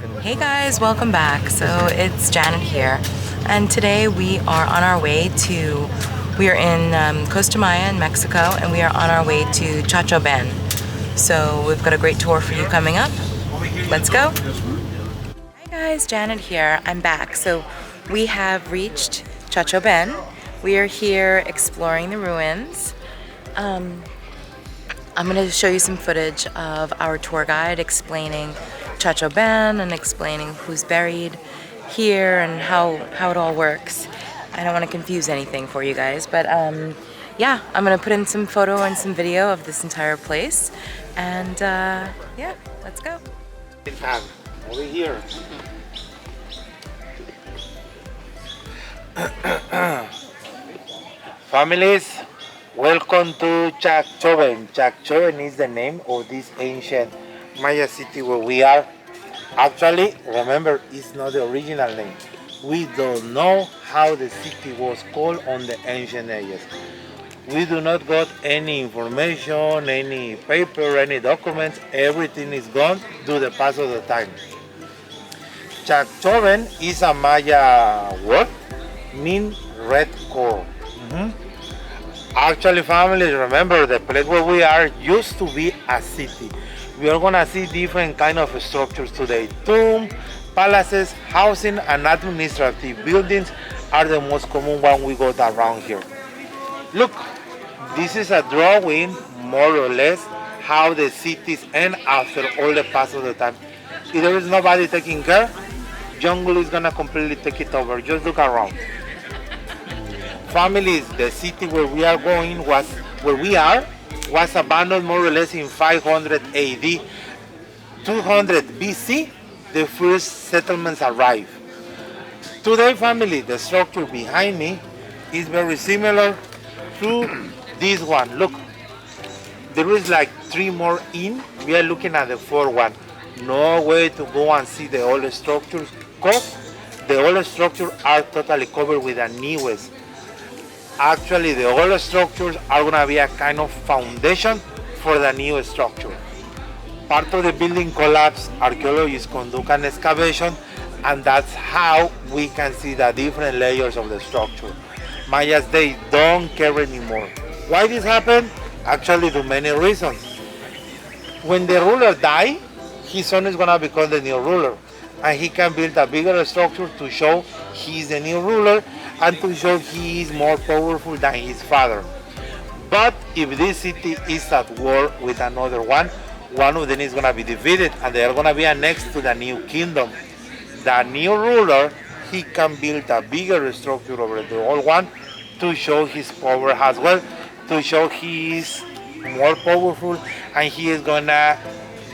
Hey guys, welcome back. So it's Janet here, and today we are on our way to, we are in Costa Maya in Mexico, and we are on our way to Chaccoben. So we've got a great tour for you coming up. Let's go. Hi guys, Janet here. I'm back. So we have reached Chaccoben. We are here exploring the ruins. I'm going to show you some footage of our tour guide explaining Chacchoben and explaining who's buried here and how it all works. I don't want to confuse anything for you guys, but yeah, I'm going to put in some photo and some video of this entire place, and yeah, let's go. Over here. Families, welcome to Chacchoben. Chacchoben is the name of this ancient Maya city where we are. Actually, remember, it's not the original name. We don't know how the city was called on the ancient ages. We do not got any information, any paper, any documents. Everything is gone due to the pass of the time. Chacchoben is a Maya word, mean red core. Actually, families, remember the place where we are used to be a city. We are gonna see different kind of structures today. Tomb, palaces, housing, and administrative buildings are the most common one we got around here. Look, this is a drawing, more or less, how the cities end after all the pass of the time. If there is nobody taking care, jungle is gonna completely take it over. Just look around. Families, the city where we are going was abandoned more or less in 500 AD. 200 BC, the first settlements arrived. Today, family, the structure behind me is very similar to this one. Look, there is like 3 more in. We are looking at the 4th one. No way to go and see the old structures because the old structures are totally covered with the newest. Actually, the old structures are going to be a kind of foundation for the new structure. Part of the building collapse, archaeologists conduct an excavation, and that's how we can see the different layers of the structure. Mayas, they don't care anymore. Why this happened? Actually, due to many reasons. When the ruler dies, his son is going to become the new ruler, and he can build a bigger structure to show he's the new ruler and to show he is more powerful than his father. But if this city is at war with another one of them is going to be defeated, and they are going to be annexed to the new kingdom. The new ruler, he can build a bigger structure over the old one to show his power as well, to show he is more powerful, and he is going to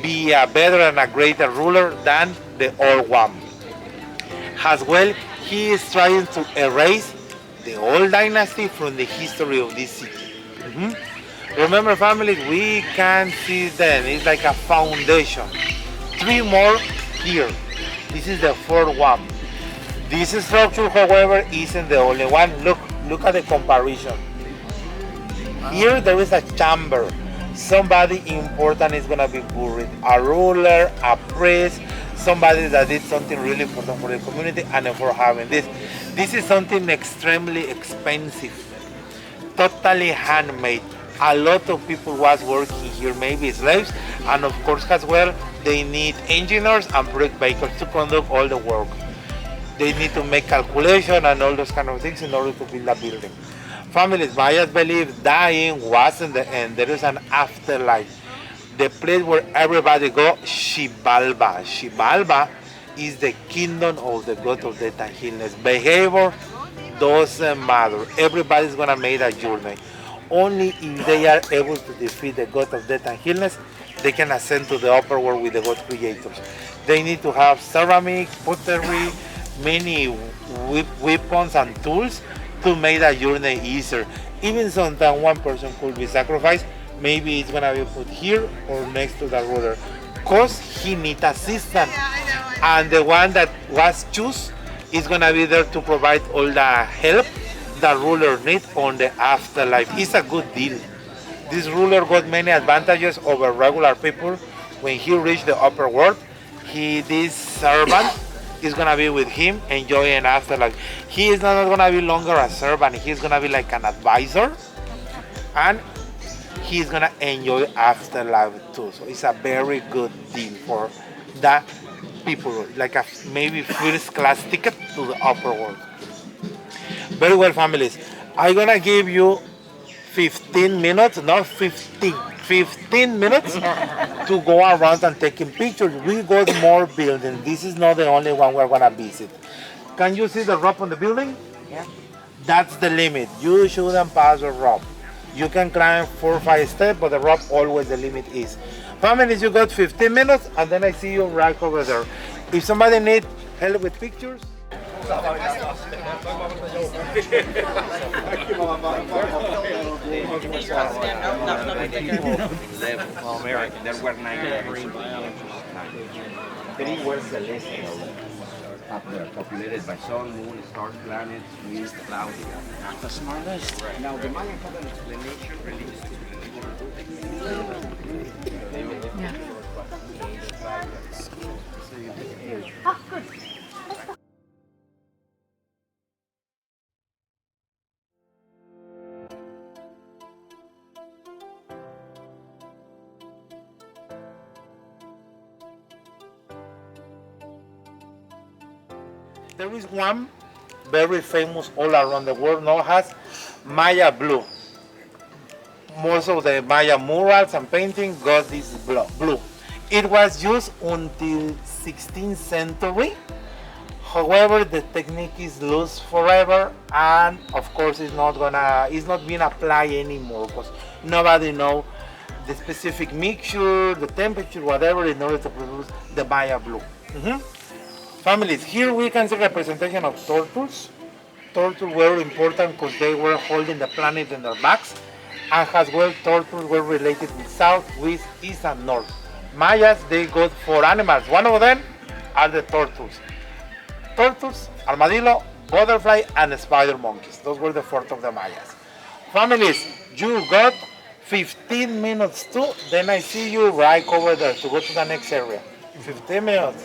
be a better and a greater ruler than the old one. As well, he is trying to erase the old dynasty from the history of this city. Remember, families, we can see them. It's like a foundation. 3 more here. This is the 4th one. This structure, however, isn't the only one. Look at the comparison. Here there is a chamber. Somebody important is gonna be buried. A ruler, a priest, somebody that did something really important for the community, and for having this. This is something extremely expensive, totally handmade. A lot of people was working here, maybe slaves, and of course as well, they need engineers and brick bakers to conduct all the work. They need to make calculation and all those kind of things in order to build a building. Families, Mayas believe dying wasn't the end. There is an afterlife. The place where everybody go, Xibalba. Xibalba is the kingdom of the god of death and illness. Behavior doesn't matter. Everybody's gonna make a journey. Only if they are able to defeat the god of death and illness, they can ascend to the upper world with the god creators. They need to have ceramic, pottery, many weapons and tools to make that journey easier. Even sometimes one person could be sacrificed. Maybe it's gonna be put here or next to the ruler, cause he needs assistance, and the one that was chosen is gonna be there to provide all the help the ruler needs on the afterlife. It's a good deal. This ruler got many advantages over regular people. When he reached the upper world, this servant is gonna be with him enjoying afterlife. He is not gonna be longer a servant. He's gonna be like an advisor, and he's gonna enjoy afterlife too. So it's a very good deal for that people, like a maybe first class ticket to the upper world. Very well, families. I'm gonna give you 15 minutes, not 15, 15 minutes to go around and taking pictures. We got more buildings. This is not the only one we're gonna visit. Can you see the rope on the building? Yeah. That's the limit. You shouldn't pass the rope. You can climb 4 or 5 steps, but the rope always the limit is. Families, you got 15 minutes, and then I see you right over there. If somebody needs help with pictures, American. There were 3 were celestial. Up there, populated by sun, moon, stars, planets, winds, clouds. That's the smartest. Now, the Mayan had an explanation religious to Yeah. there is one very famous all around the world known as Maya blue. Most of the Maya murals and paintings got this blue. It was used until 16th century. However, the technique is lost forever, and of course, it's not being applied anymore because nobody know the specific mixture, the temperature, whatever, in order to produce the Maya blue. Families, here we can see representation of turtles. Turtles were important because they were holding the planet in their backs, and as well, turtles were related with south, west, east, and north. Mayas, they got 4 animals. One of them are the turtles. Tortoise, armadillo, butterfly, and spider monkeys. Those were the 4th of the Mayas. Families, you got 15 minutes too. Then I see you right over there to go to the next area. 15 minutes.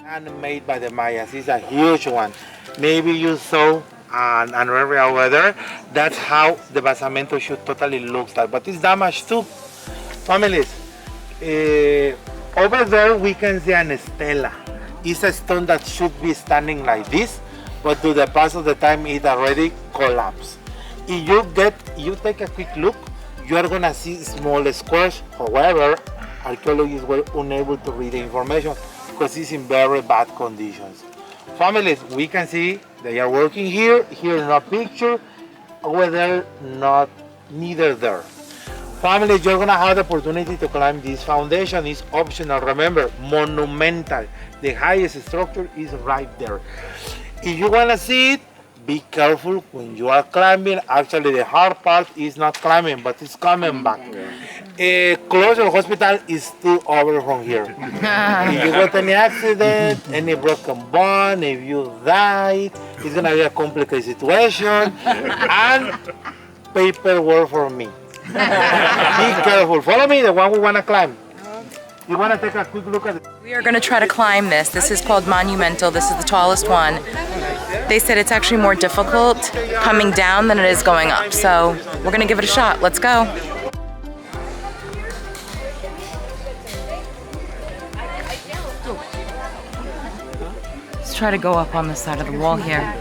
And made by the Mayas. It's a huge one. Maybe you saw an area over there. That's how the basamento should totally look like. But it's damaged too. Families, over there we can see an stela. It's a stone that should be standing like this, but to the pass of the time it already collapsed. If you take a quick look, you are gonna see small squares. However, archaeologists were unable to read the information because it's in very bad conditions. Families, we can see they are working here no picture, over there, not neither there. Families, you're gonna have the opportunity to climb this foundation. It's optional. Remember, Monumental, the highest structure is right there. If you wanna see it, be careful when you are climbing. Actually, the hard part is not climbing, but it's coming back. Closer hospital is still over from here. If you got any accident, any broken bone, if you die, it's gonna be a complicated situation. And paperwork for me. Be careful. Follow me, the one we wanna climb. You wanna take a quick look at it? We are going to try to climb this. This is called Monumental. This is the tallest one. they said it's actually more difficult coming down than it is going up. So we're gonna give it a shot. Let's go. Let's try to go up on the side of the wall here.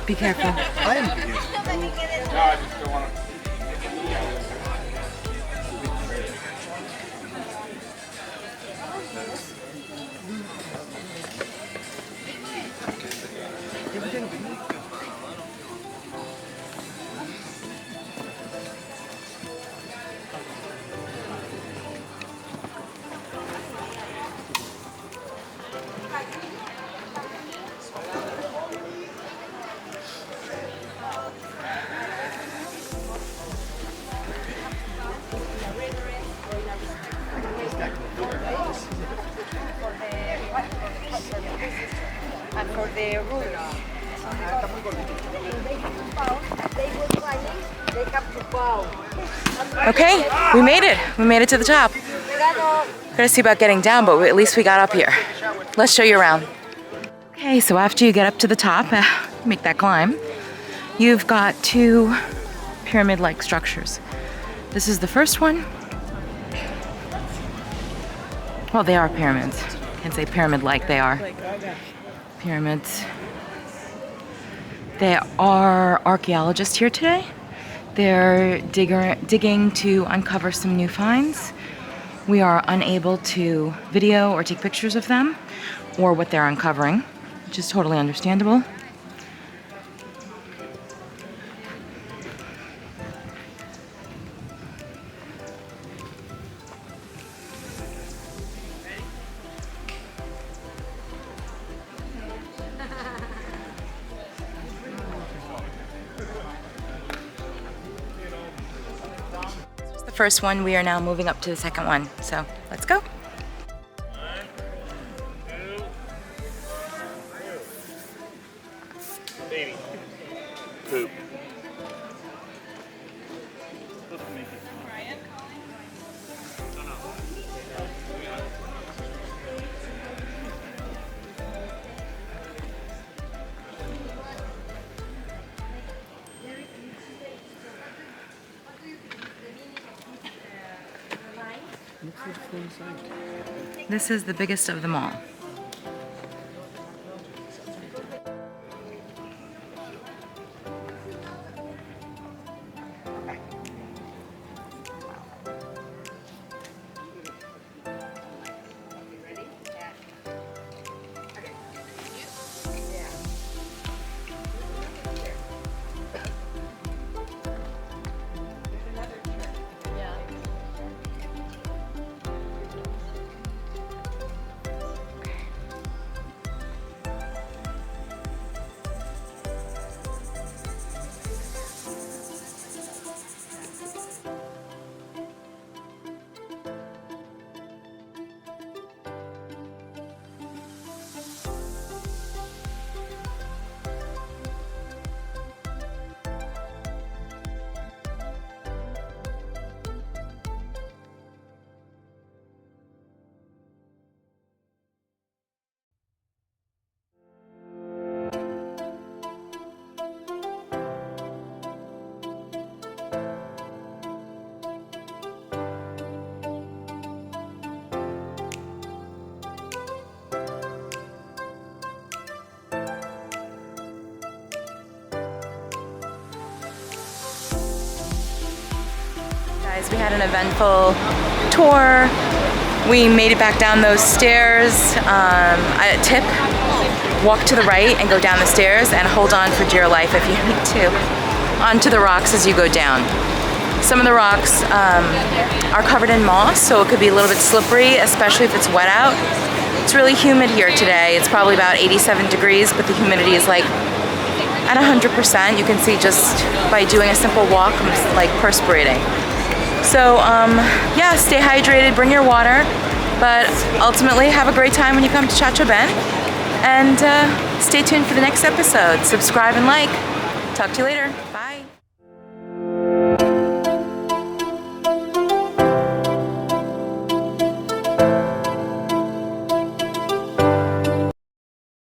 Be careful. And for the rules, they come to bow. Okay, we made it. We made it to the top. Gonna see about getting down, but at least we got up here. Let's show you around. Okay, so after you get up to the top, make that climb, you've got two pyramid-like structures. This is the first one. Well, they are pyramids. Can't say pyramid-like, they are pyramids. They are archaeologists here today. They're digging to uncover some new finds. We are unable to video or take pictures of them or what they're uncovering, which is totally understandable. First one, we are now moving up to the second one. So let's go. Baby. Poop. This is the biggest of them all. Guys, we had an eventful tour. We made it back down those stairs. A tip, walk to the right and go down the stairs and hold on for dear life if you need to, onto the rocks as you go down. Some of the rocks are covered in moss, so it could be a little bit slippery, especially if it's wet out. It's really humid here today. It's probably about 87 degrees, but the humidity is like at 100%. You can see just by doing a simple walk, I'm like perspirating. So yeah, stay hydrated, bring your water, but ultimately have a great time when you come to Chaccoben. And stay tuned for the next episode. Subscribe and like. Talk to you later.